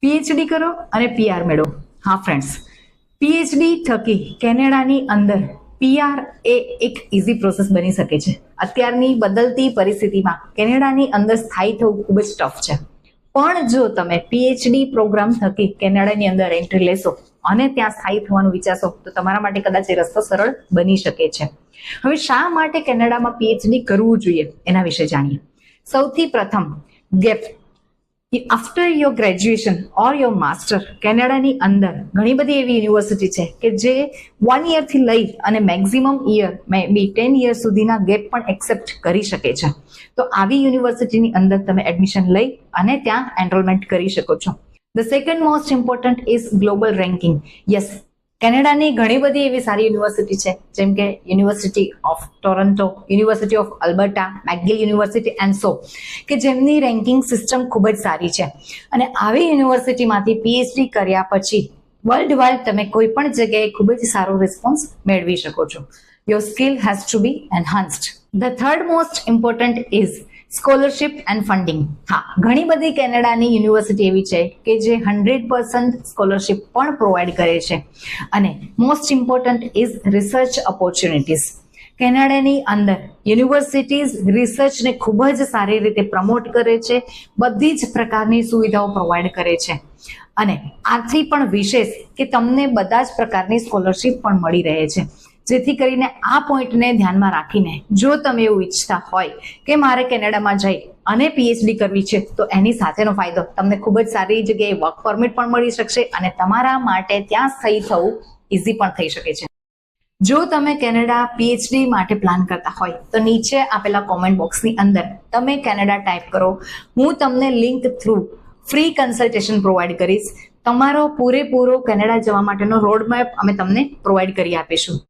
PhD કરો અને PR મેળવો. હા ફ્રેન્ડ્સ, પીએચડી થકી કેનેડાની અંદર પીઆર એ એક ઇઝી પ્રોસેસ બની શકે છે. અત્યારની બદલતી પરિસ્થિતિમાં કેનેડાની અંદર સ્થાયી થવું ખૂબ જ ટફ છે. પણ જો તમે પીએચડી પ્રોગ્રામ થકી કેનેડાની અંદર એન્ટ્રી લેશો અને ત્યાં સ્થાયી થવાનું વિચારશો તો તમારા માટે કદાચ એ રસ્તો સરળ બની શકે છે. હવે શા માટે કેનેડામાં પીએચડી કરવું જોઈએ એના વિશે જાણીએ. સૌથી પ્રથમ, gap. After your graduation or your master, કેનેડાની અંદર ઘણી બધી એવી યુનિવર્સિટી છે કે જે 1 યરથી લઈ અને મેક્સિમમ યર મે બી 10 યર સુધીના ગેપ પણ એક્સેપ્ટ કરી શકે છે. તો આવી યુનિવર્સિટીની અંદર તમે એડમિશન લઈ અને ત્યાં એનરોલમેન્ટ કરી શકો છો. The second most important is global ranking. Yes, કેનેડાની ઘણી બધી એવી સારી યુનિવર્સિટી છે જેમ કે university of Toronto, university of Alberta, McGill university and so, કે જેમની રેન્કિંગ સિસ્ટમ ખૂબ જ સારી છે. અને આવી યુનિવર્સિટીમાંથી પીએચડી કર્યા પછી વર્લ્ડ વાઇડ તમે કોઈ પણ જગ્યાએ ખૂબ જ સારો રિસ્પોન્સ મેળવી શકો છો. Your skill has to be enhanced. The third most important is scholarship and funding. હા, ઘણી બધી કેનેડાની યુનિવર્સિટી એવી છે કે જે 100% સ્કોલરશિપ પણ પ્રોવાઈડ કરે છે. અને most important is research opportunities. કેનેડાની અંદર યુનિવર્સિટીઝ રિસર્ચને ખૂબ જ સારી રીતે પ્રમોટ કરે છે, બધી જ પ્રકારની સુવિધાઓ પ્રોવાઈડ કરે છે. અને આથી પણ વિશેષ કે તમને બધા જ પ્રકારની સ્કોલરશિપ પણ મળી રહે છે. જેથી કરીને આ પોઈન્ટને ધ્યાનમાં રાખીને જો તમે એવું ઈચ્છતા હોય કે મારે કેનેડામાં જઈ અને પીએચડી કરવી છે તો એની સાથેનો ફાયદો તમને ખૂબ જ સારી જગ્યાએ વર્ક પરમિટ પણ મળી શકશે અને તમારા માટે ત્યાં સ્થાયી થવું ઇઝી પણ થઈ શકે છે. જો તમે કેનેડા પીએચડી માટે પ્લાન કરતા હોય તો નીચે આપેલા કોમેન્ટ બોક્સની અંદર તમે કેનેડા ટાઈપ કરો. હું તમને link through free consultation provide કરીશ. તમારો પૂરેપૂરો કેનેડા જવા માટેનો રોડ મેપ અમે તમને પ્રોવાઈડ કરી આપીશું.